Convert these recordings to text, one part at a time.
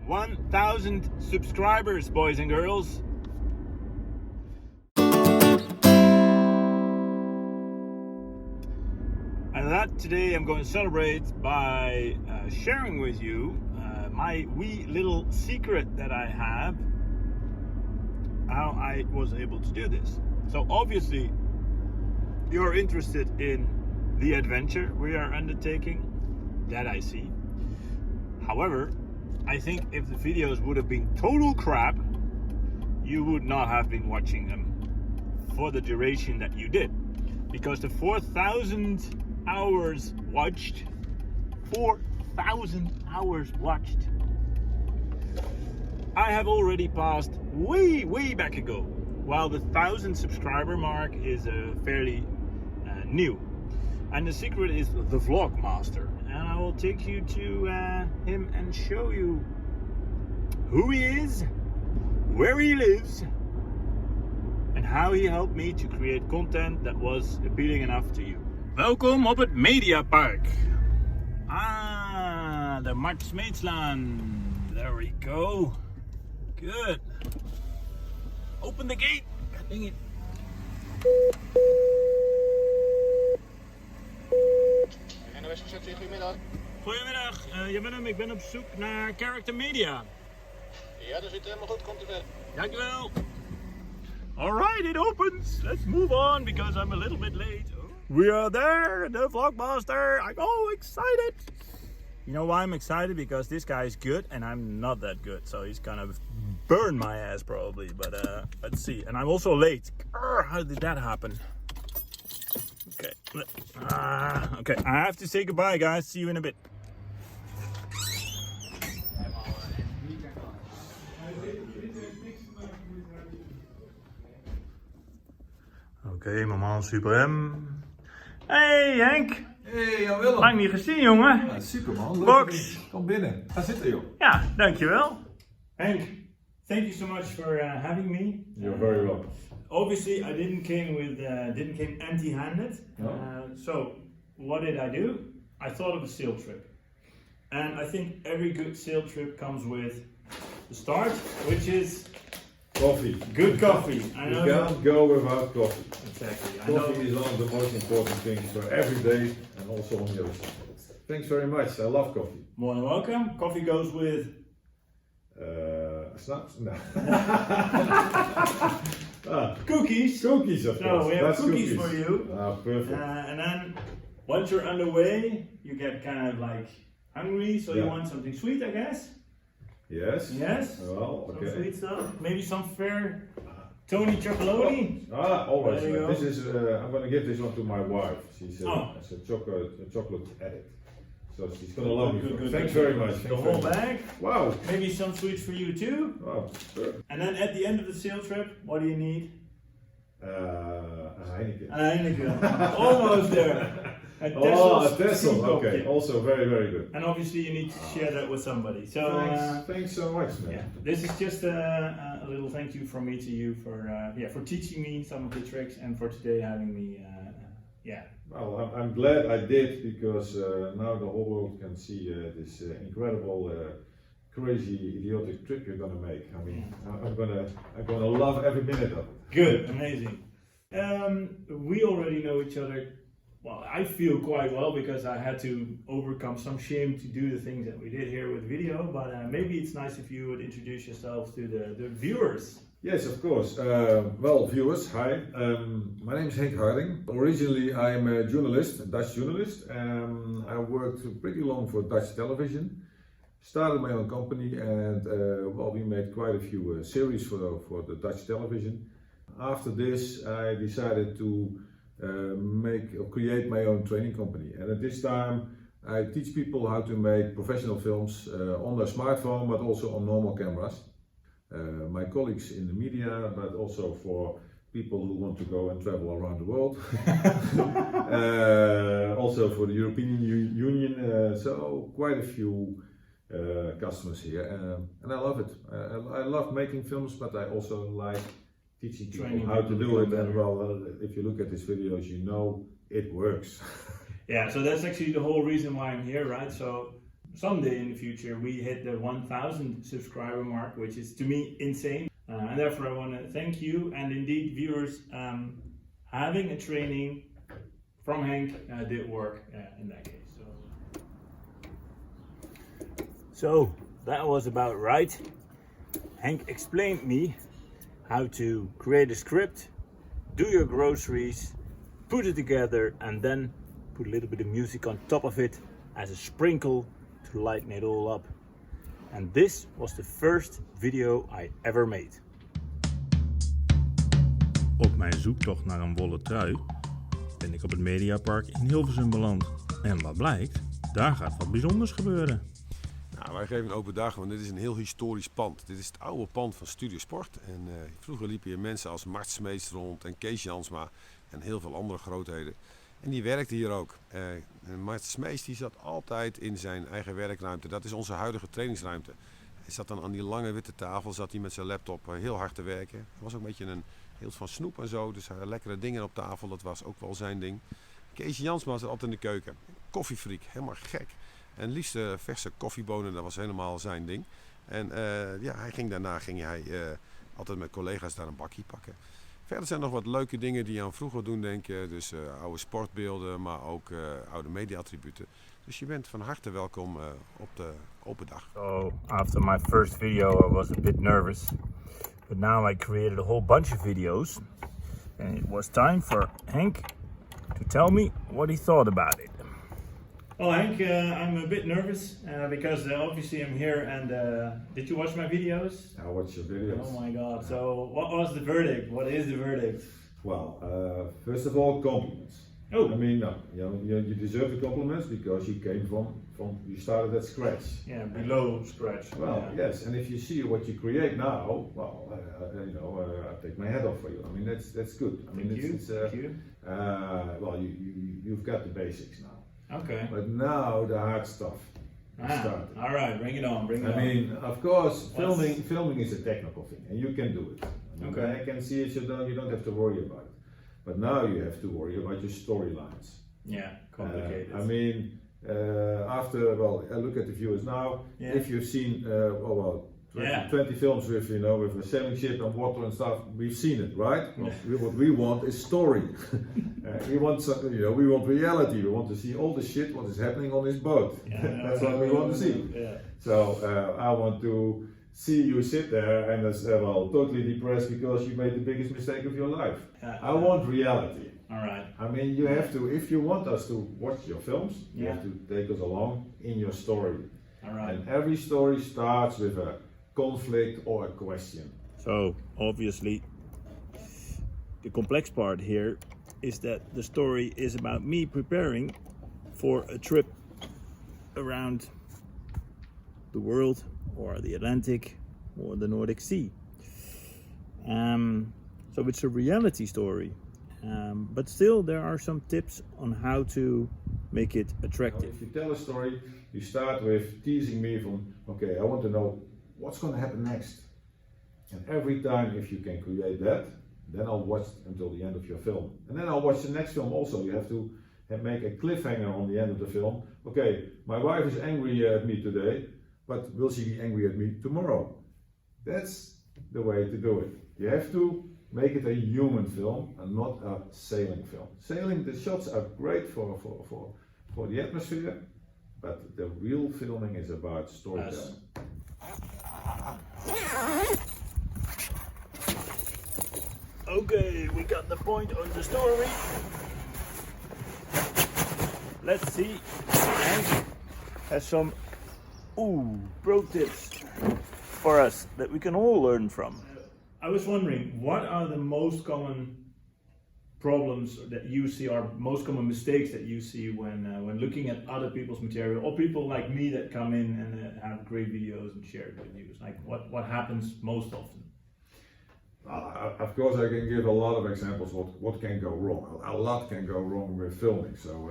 1,000 subscribers, boys and girls. And that today I'm going to celebrate by sharing with you my wee little secret that I have, how I was able to do this. So obviously you're interested in the adventure we are undertaking, that I see. However, I think if the videos would have been total crap, you would not have been watching them for the duration that you did. Because the 4,000 hours watched, 4,000 hours watched, I have already passed way back ago, while the 1,000 subscriber mark is fairly new. And the secret is the vlog master, and I will take you to him and show you who he is, where he lives, and how he helped me to create content that was appealing enough to you. Welkom op het Mediapark. The Max Smeetslaan. There we go. Good. Open the gate. Dang it. Goedemiddag. Goedemiddag, Willem, ik ben op zoek naar Character Media. Ja, dat zit helemaal goed, komt u verder. Dankjewel. Alright, it opens. Let's move on because I'm a little bit late. We are there, the Vlogmaster. I'm all excited. You know why I'm excited? Because this guy is good and I'm not that good. So he's gonna burn my ass probably. But let's see. And I'm also late. How did that happen? Okay. Okay, I have to say goodbye, guys. See you in a bit. Oké, mama Super M. Hey Henk! Hey, Jan Willem. Lang niet gezien, jongen. Ja, super man. Leuk Box. Kom binnen. Ga zitten, joh. Ja, dankjewel. Henk, thank you so much for having me. You're very welcome. Obviously, I didn't came empty-handed. No. So, what did I do? I thought of a sail trip, and I think every good sail trip comes with the start, which is Coffee. good coffee. I know. You can't go without coffee. Exactly. I Coffee know. is one of the most important things for every day and also on the other side. Thanks very much. I love coffee. More than welcome. Coffee goes with. Snaps? No. Cookies. Cookies, of So course. we have That's cookies for you. Perfect. And then once you're underway, you get kind of like hungry, so you Yeah. want something sweet, I guess. Yes. Yes. Well, Some okay. sweet stuff. Maybe some fair Tony chocolate. Always. There you go. This is. I'm gonna give this one to my wife. She's Oh. a chocolate addict, so she's gonna love me. Good, Thanks good. very much. The Thanks whole very much. bag. Wow. Maybe some sweets for you too. Wow. Sure. And then at the end of the sail trip, what do you need? Heineken. A Heineken. Almost there. A A Texel Texel. steam Okay. cocktail. Also very good. And obviously you need to share that with somebody. So Thanks so much, man. yeah, this is just a little thank you from me to you for teaching me some of the tricks and for today having me. Well, I'm glad I did because now the whole world can see this incredible, crazy, idiotic trip you're gonna make. I mean, I'm gonna love every minute of it. Good, amazing. We already know each other. Well, I feel quite well because I had to overcome some shame to do the things that we did here with video. But maybe it's nice if you would introduce yourself to the viewers. Yes, of course. Well, viewers, hi. My name is Henk Harding. Originally, I'm a journalist, a Dutch journalist. I worked pretty long for Dutch television. Started my own company, and well, we made quite a few series for the Dutch television. After this, I decided to create my own training company, and at this time I teach people how to make professional films on their smartphone, but also on normal cameras. My colleagues in the media, but also for people who want to go and travel around the world. Also for the European Union, so quite a few customers here, and I love it. I love making films, but I also like teaching people how to do it. And well, if you look at these videos, you know it works. Yeah, so that's actually the whole reason why I'm here, right? So someday in the future we hit the 1,000 subscriber mark, which is to me insane. And therefore I want to thank you and indeed viewers. Having a training from Henk did work in that case. So that was about right. Henk explained me how to create a script, do your groceries, put it together, and then put a little bit of music on top of it as a sprinkle to lighten it all up. And this was the first video I ever made. Op mijn zoektocht naar een wollen trui ben ik op het Mediapark in Hilversum beland. En wat blijkt, daar gaat wat bijzonders gebeuren. Nou, wij geven een open dag, want dit is een heel historisch pand. Dit is het oude pand van Studio Sport. En vroeger liepen hier mensen als Mart Smeets rond en Kees Jansma en heel veel andere grootheden. En die werkte hier ook. En Mart Smeets die zat altijd in zijn eigen werkruimte. Dat is onze huidige trainingsruimte. Hij zat dan aan die lange witte tafel, zat hij met zijn laptop heel hard te werken. Hij was ook een beetje een heel van snoep en zo, dus lekkere dingen op tafel, dat was ook wel zijn ding. Kees Jansma zat altijd in de keuken. Koffiefreak, helemaal gek. En liefst verse koffiebonen, dat was helemaal zijn ding. En daarna ging hij altijd met collega's daar een bakje pakken. Verder zijn er nog wat leuke dingen die je aan vroeger doen denken. Dus oude sportbeelden, maar ook oude media-attributen. Dus je bent van harte welkom op de open dag. So after my first video I was a bit nervous. But now I created a whole bunch of videos. And it was time for Henk to tell me what he thought about it. Well, Henk, I'm a bit nervous because obviously I'm here and did you watch my videos? I watch your videos. Oh my god, so what was the verdict? What is the verdict? Well, first of all, compliments. Oh. I mean, no, you deserve the compliments because you came you started at scratch. Yeah, below scratch. Well, yeah. yes, and if you see what you create now, well, I take my hat off for you. I mean, that's good. I mean, Thank you. Well, you've got the basics now. Okay. But now the hard stuff. All right, bring it on. I mean, of course, filming is a technical thing, and you can do it. I mean, Okay. I can see it. You don't have to worry about it. But now you have to worry about your storylines. Yeah, complicated. I mean, I look at the viewers now. Yeah. If you've seen 20 films with with a sailing ship and water and stuff, we've seen it, right? Yeah. What we want is story. We want we want reality. We want to see all the shit what is happening on this boat. Yeah, That's what we want to see. Yeah. So I want to see you sit there and totally depressed because you made the biggest mistake of your life. I want reality. All right. I mean, you have to, if you want us to watch your films, you Yeah. have to take us along in your story. All right. And every story starts with a conflict or a question. So obviously, the complex part here is that the story is about me preparing for a trip around the world or the Atlantic or the Nordic Sea. So it's a reality story, but still there are some tips on how to make it attractive. If you tell a story, you start with teasing me from, okay, I want to know what's going to happen next. And every time if you can create that, then I'll watch until the end of your film. And then I'll watch the next film also. You have to make a cliffhanger on the end of the film. Okay, my wife is angry at me today, but will she be angry at me tomorrow? That's the way to do it. You have to make it a human film and not a sailing film. Sailing, the shots are great for the atmosphere, but the real filming is about storytelling. Okay, we got the point on the story. Let's see. Henk has some pro tips for us that we can all learn from. I was wondering, what are the most common problems that you see, or most common mistakes that you see when looking at other people's material, or people like me that come in and have great videos and share good news? Like what happens most often? Of course, I can give a lot of examples what can go wrong. A lot can go wrong with filming, so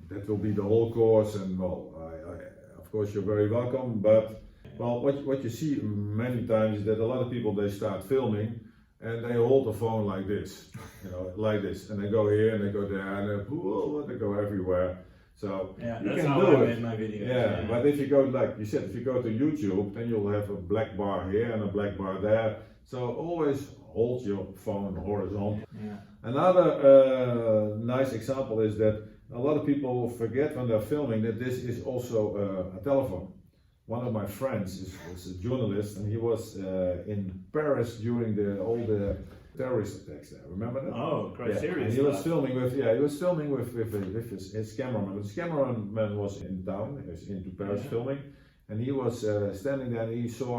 that will be the whole course. And of course, you're very welcome. But what you see many times is that a lot of people, they start filming and they hold the phone like this, like this, and they go here and they go there and they go everywhere. So Yeah, you that's can how do I it. made my videos. Yeah, but if you go, like you said, if you go to YouTube, then you'll have a black bar here and a black bar there. So always hold your phone horizontal. Yeah. Another nice example is that a lot of people forget when they're filming that this is also a telephone. One of my friends is a journalist, and he was in Paris during all the terrorist attacks there. Remember that? Oh, quite Yeah. serious. And he was stuff. filming with his cameraman. His cameraman was in town, he was into Paris filming, and he was standing there and he saw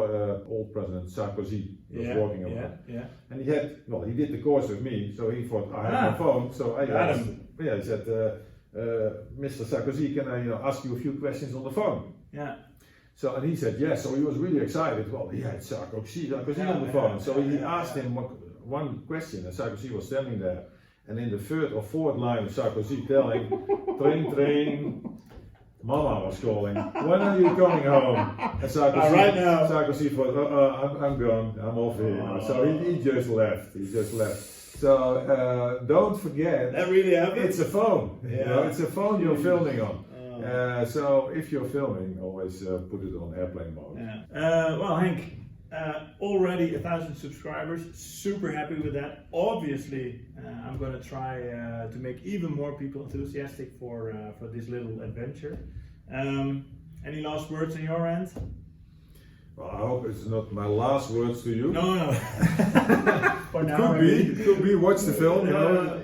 old President Sarkozy was walking around. Yeah. And he did the course with me, so he thought I had my phone, so I Got asked him. Yeah, he said, Mr. Sarkozy, can I ask you a few questions on the phone? Yeah. So, and he said yes, so he was really excited. Well, he had Sarkozy on the phone, so he asked him one question, and Sarkozy was standing there, and in the third or fourth line of Sarkozy telling, train, Mama was calling, when are you coming home? And Sarkozy, Right now. Sarkozy thought, I'm gone, I'm off here. So he just left, So don't forget, That really happened? it's a phone. Yeah. It's a phone you're filming on. So if you're filming, always put it on airplane mode. Yeah. Well, Henk, already 1,000 subscribers. Super happy with that. Obviously, I'm going to try to make even more people enthusiastic for this little adventure. Any last words on your end? Well, I hope it's not my last words to you. No. For now, It could be. Watch the film.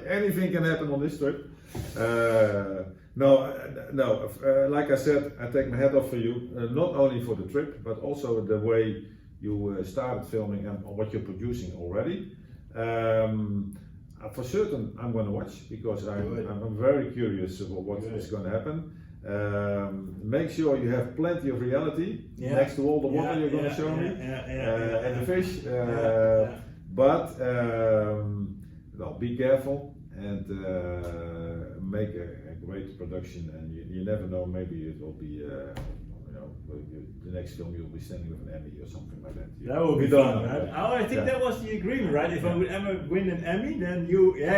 Anything can happen on this trip. Like I said, I take my hat off for you, not only for the trip, but also the way you started filming and what you're producing already. For certain, I'm going to watch because I'm very curious about what is going to happen. Make sure you have plenty of reality next to all the water you're going to show me and the fish. But be careful and make a great production, and you never know, maybe it will be the next film you'll be standing with an Emmy or something like that. That would be fun, right? Oh, I think that was the agreement, right? If I would ever win an Emmy, then you I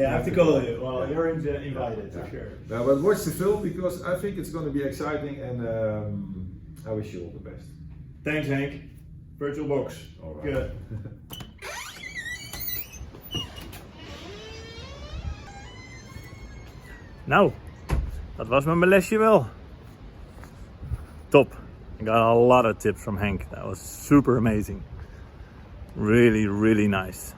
have to call you. Well, you're invited for sure. Now, but watch the film because I think it's going to be exciting, and I wish you all the best. Thanks, Henk. Virtual box. All right. Good. Nou, dat was mijn lesje wel. Top. I got a lot of tips from Henk. That was super amazing. Really, really nice.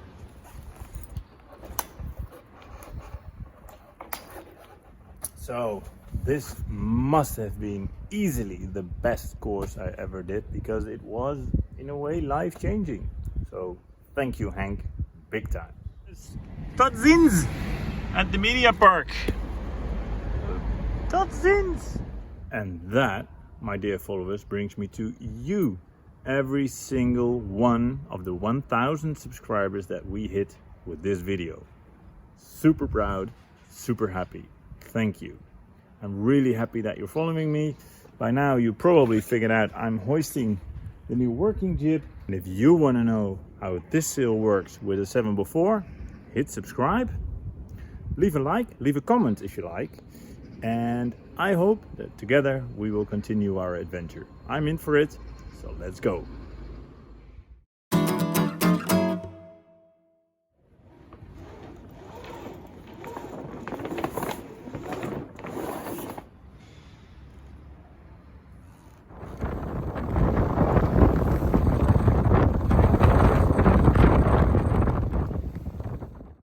So, this must have been easily the best course I ever did because it was, in a way, life-changing. So, thank you, Henk. Big time. Tot ziens at the media park. Tot ziens. And that, my dear followers, brings me to you. Every single one of the 1,000 subscribers that we hit with this video. Super proud, super happy. Thank you. I'm really happy that you're following me. By now you probably figured out I'm hoisting the new working jib. And if you want to know how this sail works with a 7x4, hit subscribe. Leave a like, leave a comment if you like. And I hope that together we will continue our adventure. I'm in for it, so let's go.